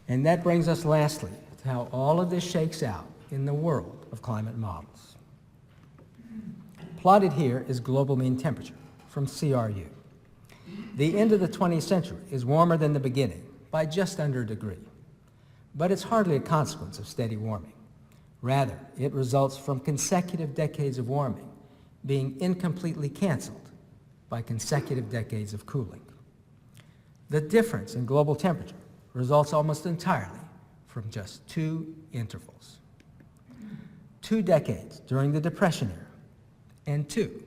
And that brings us lastly to how all of this shakes out in the world of climate models. Plotted here is global mean temperature from CRU. The end of the 20th century is warmer than the beginning by just under a degree. But it's hardly a consequence of steady warming. Rather, it results from consecutive decades of warming being incompletely canceled by consecutive decades of cooling. The difference in global temperature results almost entirely from just two intervals. 2 decades during the Depression era, and 2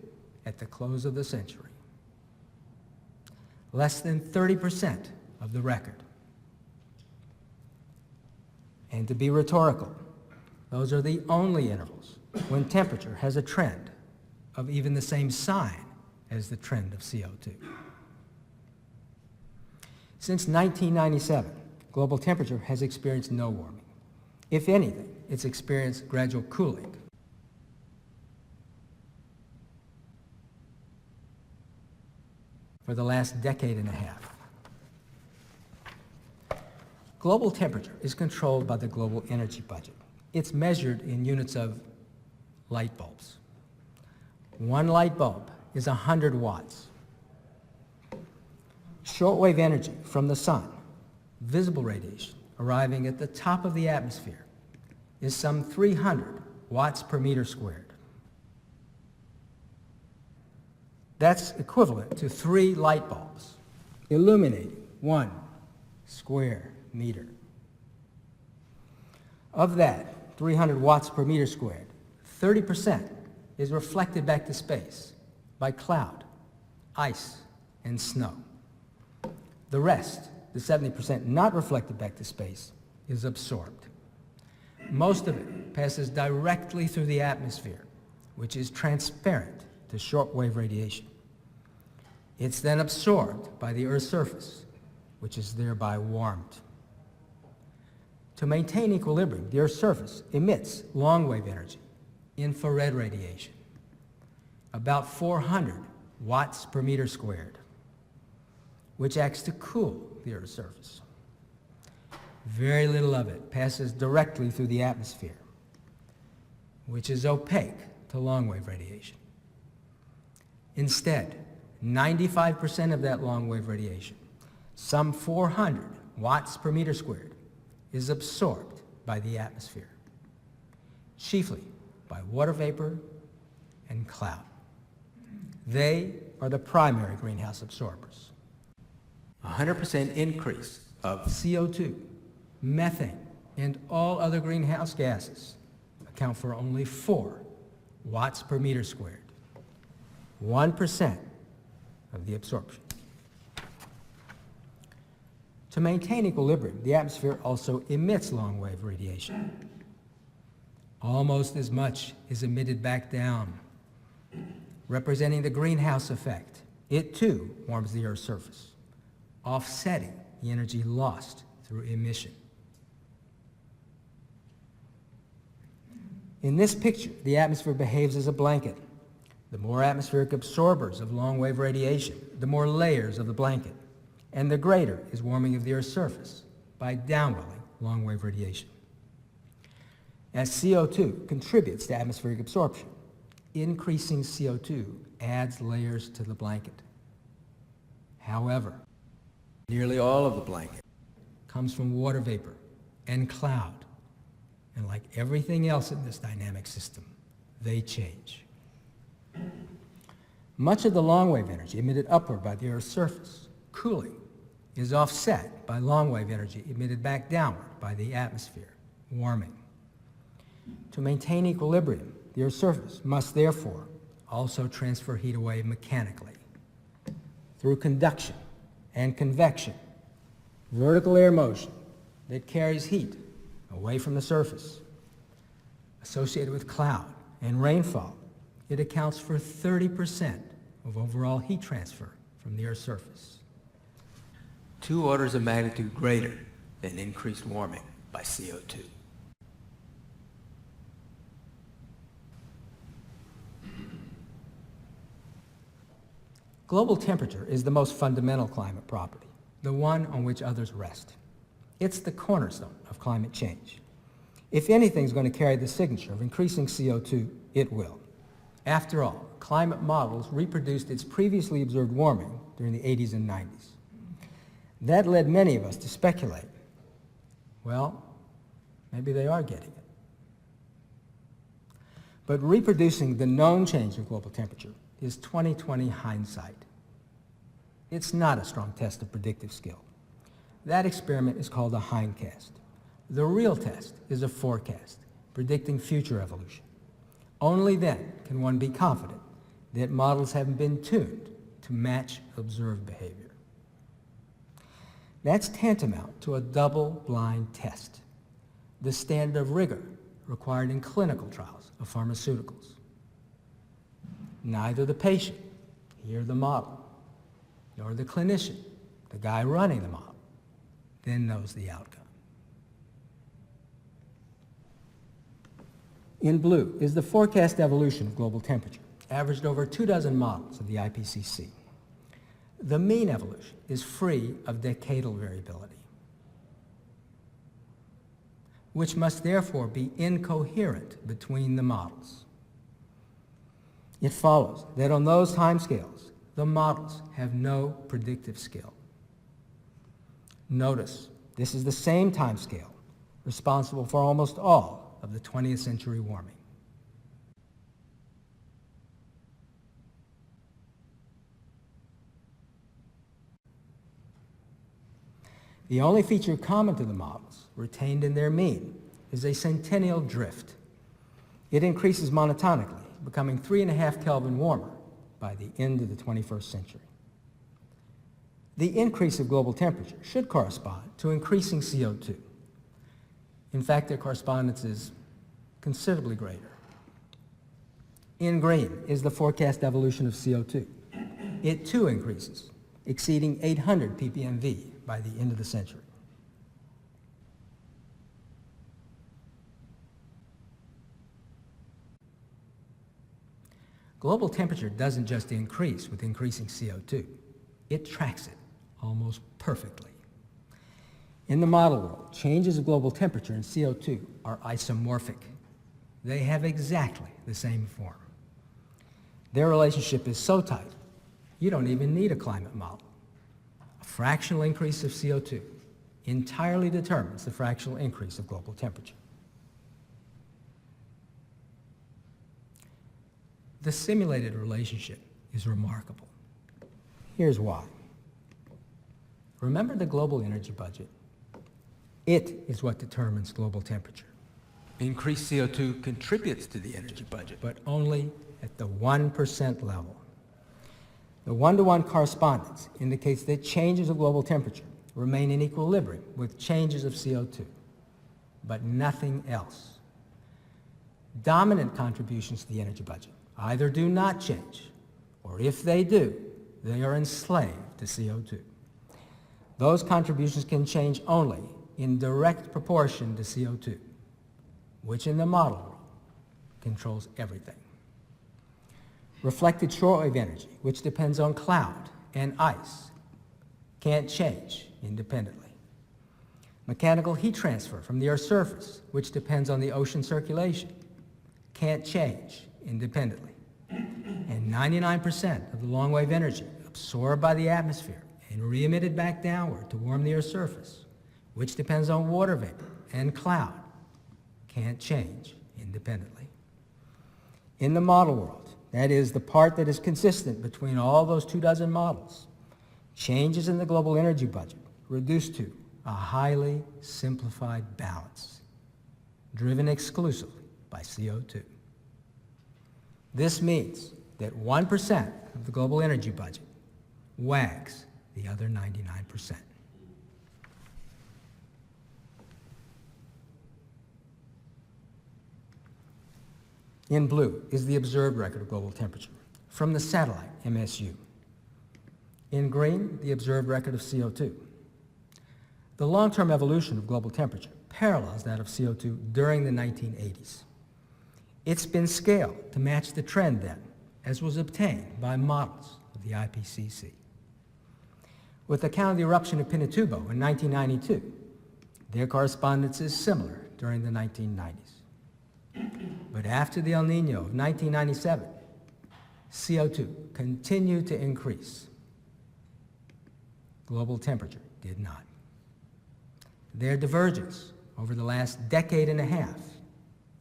at the close of the century. Less than 30% of the record. And to be rhetorical, those are the only intervals when temperature has a trend of even the same sign as the trend of CO2. Since 1997, global temperature has experienced no warming. If anything, it's experienced gradual cooling. For the last decade and a half. Global temperature is controlled by the global energy budget. It's measured in units of light bulbs. 1 light bulb is 100 watts. Shortwave energy from the sun, visible radiation arriving at the top of the atmosphere, is some 300 watts per meter squared. That's equivalent to 3 light bulbs, illuminating 1 square meter. Of that, 300 watts per meter squared, 30% is reflected back to space by cloud, ice, and snow. The rest, the 70% not reflected back to space, is absorbed. Most of it passes directly through the atmosphere, which is transparent to shortwave radiation. It's then absorbed by the Earth's surface, which is thereby warmed. To maintain equilibrium, the Earth's surface emits long-wave energy, infrared radiation, about 400 watts per meter squared, which acts to cool the Earth's surface. Very little of it passes directly through the atmosphere, which is opaque to long-wave radiation. Instead, 95% of that long-wave radiation, some 400 watts per meter squared, is absorbed by the atmosphere, chiefly by water vapor and cloud. They are the primary greenhouse absorbers.
100% increase of
CO2, methane, and all other greenhouse gases account for only 4 watts per meter squared, 1% of the absorption. To maintain equilibrium, the atmosphere also emits long-wave radiation. Almost as much is emitted back down, representing the greenhouse effect. It too warms the Earth's surface, offsetting the energy lost through emission. In this picture, the atmosphere behaves as a blanket. The more atmospheric absorbers of long-wave radiation, the more layers of the blanket, and the greater is warming of the Earth's surface by downwelling long-wave radiation. As CO2 contributes to atmospheric absorption, increasing CO2 adds layers to the blanket. However,
Nearly all of the blanket
comes from water vapor and cloud, and like everything else in this dynamic system, they change. Much of the long-wave energy emitted upward by the Earth's surface, cooling, is offset by long-wave energy emitted back downward by the atmosphere, warming. To maintain equilibrium, the Earth's surface must therefore also transfer heat away mechanically through conduction and convection, vertical air motion that carries heat away from the surface. Associated with cloud and rainfall, it accounts for 30% of overall heat transfer from the Earth's surface.
2 orders of magnitude greater than increased warming by CO2.
Global temperature is the most fundamental climate property, the one on which others rest. It's the cornerstone of climate change. If anything's going to carry the signature of increasing CO2, it will. After all, climate models reproduced its previously observed warming during the 80s and 90s. That led many of us to speculate, well, maybe they are getting it. But reproducing the known change of global temperature is 20/20 hindsight. It's not a strong test of predictive skill. That experiment is called a hindcast. The real test is a forecast, predicting future evolution. Only then can one be confident that models have been tuned to match observed behavior. That's tantamount to a double-blind test, the standard of rigor required in clinical trials of pharmaceuticals. Neither the patient, here the model, nor the clinician, the guy running the model, then knows the outcome. In blue is the forecast evolution of global temperature, averaged over 24 models of the IPCC. The mean evolution is free of decadal variability, which must therefore be incoherent between the models. It follows that on those timescales, the models have no predictive skill. Notice, this is the same timescale responsible for almost all of the 20th century warming. The only feature common to the models, retained in their mean, is a centennial drift. It increases monotonically, becoming 3.5 Kelvin warmer by the end of the 21st century. The increase of global temperature should correspond to increasing CO2. In fact, their correspondence is considerably greater. In green is the forecast evolution of CO2. It too increases, exceeding 800 ppmv by the end of the century. Global temperature doesn't just increase with increasing CO2. It tracks it almost perfectly. In the model world, changes of global temperature and CO2 are isomorphic. They have exactly the same form. Their relationship is so tight, you don't even need a climate model. A fractional increase of CO2 entirely determines the fractional increase of global temperature. The simulated relationship is remarkable. Here's why. Remember the global energy budget? It is what determines global temperature,
Increased CO2 contributes to the energy budget.
but only at the 1% level. The one-to-one correspondence indicates that changes of global temperature remain in equilibrium with changes of CO2, but nothing else. Dominant contributions to the energy budget either do not change, or if they do, they are enslaved to CO2. Those contributions can change only in direct proportion to CO2, which in the model world controls everything. Reflected shortwave energy, which depends on cloud and ice, can't change independently. Mechanical heat transfer from the Earth's surface, which depends on the ocean circulation, can't change independently. And 99% of the long-wave energy absorbed by the atmosphere and re-emitted back downward to warm the Earth's surface, which depends on water vapor and cloud, can't change independently. In the model world, that is, the part that is consistent between all those 24 models, changes in the global energy budget reduced to a highly simplified balance, driven exclusively by CO2. This means that 1% of the global energy budget wags the other 99%. In blue is the observed record of global temperature from the satellite MSU. In green, the observed record of CO2. The long-term evolution of global temperature parallels that of CO2 during the 1980s. It's been scaled to match the trend then, as was obtained by models of the IPCC. With the account of the eruption of Pinatubo in 1992, their correspondence is similar during the 1990s. But after the El Nino of 1997, CO2 continued to increase. Global temperature did not. Their divergence over the last decade and a half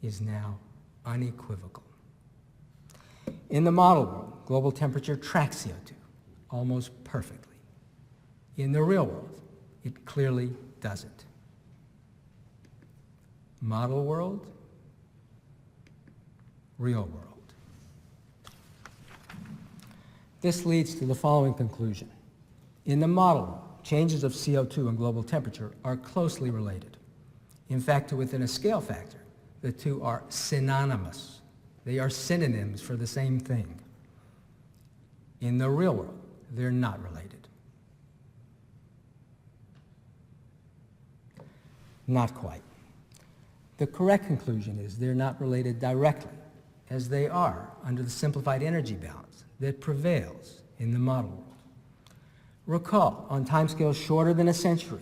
is now unequivocal. In the model world, global temperature tracks CO2 almost perfectly. In the real world, it clearly doesn't. Model world, real world. This leads to the following conclusion. In the model world, changes of CO2 and global temperature are closely related. In fact, to within a scale factor, the two are synonymous. They are synonyms for the same thing. In the real world, they're not related. Not quite. The correct conclusion is they're not related directly, as they are under the simplified energy balance that prevails in the model world. Recall, on timescales shorter than a century,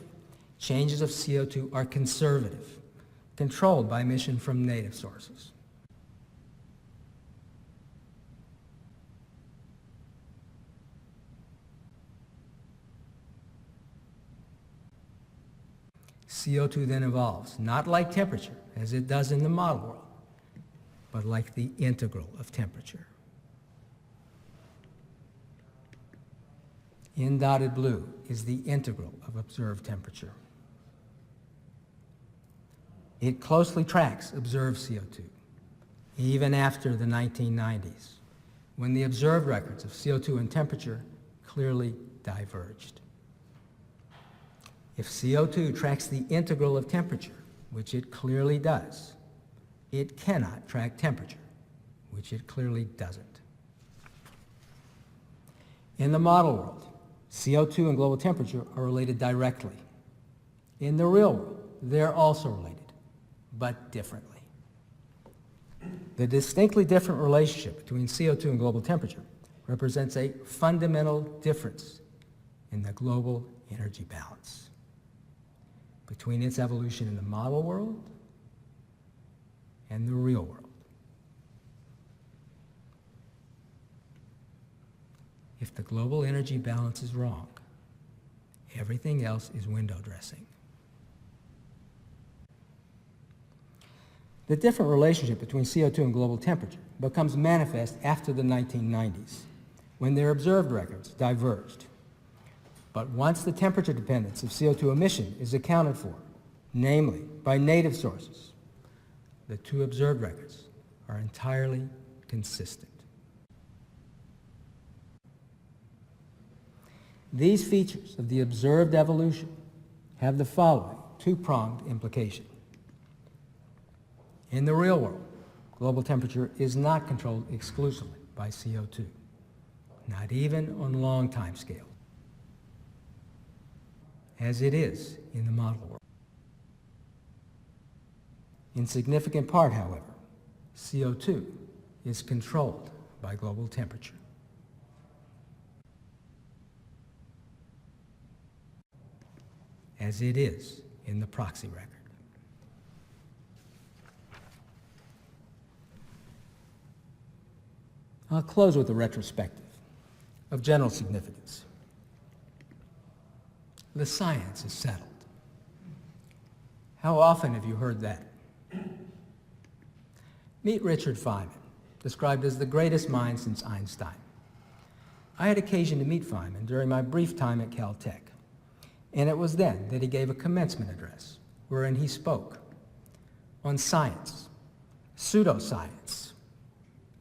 changes of CO2 are conservative, controlled by emission from native sources. CO2 then evolves, not like temperature, as it does in the model world, but like the integral of temperature. In dotted blue is the integral of observed temperature. It closely tracks observed CO2, even after the 1990s, when the observed records of CO2 and temperature clearly diverged. If CO2 tracks the integral of temperature, which it clearly does, it cannot track temperature, which it clearly doesn't. In the model world, CO2 and global temperature are related directly. In the real world, they're also related, but differently. The distinctly different relationship between CO2 and global temperature represents a fundamental difference in the global energy balance between its evolution in the model world and the real world. If the global energy balance is wrong, everything else is window dressing. The different relationship between CO2 and global temperature becomes manifest after the 1990s, when their observed records diverged. But once the temperature dependence of CO2 emission is accounted for, namely by native sources, the two observed records are entirely consistent. These features of the observed evolution have the following two-pronged implication. In the real world, global temperature is not controlled exclusively by CO2, not even on long time scales, as it is in the model world. In significant part, however, CO2 is controlled by global temperature. As it is in the proxy record. I'll close with a retrospective of general significance. The science is settled. How often have you heard that? Meet Richard Feynman, described as the greatest mind since Einstein. I had occasion to meet Feynman during my brief time at Caltech, and it was then that he gave a commencement address wherein he spoke on science, pseudoscience,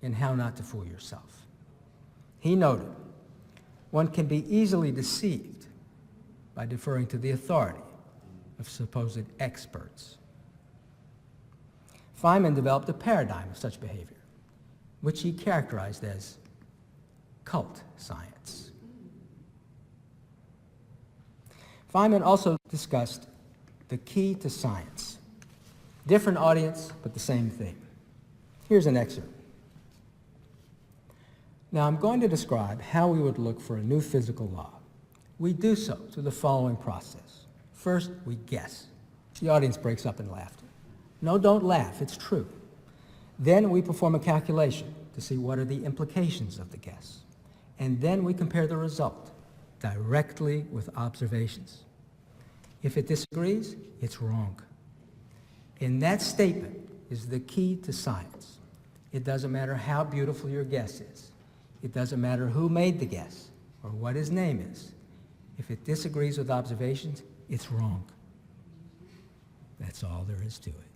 and how not to fool yourself. He noted, one can be easily deceived by deferring to the authority of supposed experts. Feynman developed a paradigm of such behavior, which he characterized as cult science. Feynman also discussed the key to science. Different audience, but the same theme. Here's an excerpt. Now I'm going to describe how we would look for a new physical law. We do so through the following process. First, we guess. The audience breaks up in laughter. No, don't laugh, it's true. Then we perform a calculation to see what are the implications of the guess. And then we compare the result directly with observations. If it disagrees, it's wrong. And that statement is the key to science. It doesn't matter how beautiful your guess is. It doesn't matter who made the guess or what his name is. If it disagrees with observations, it's wrong. That's all there is to it.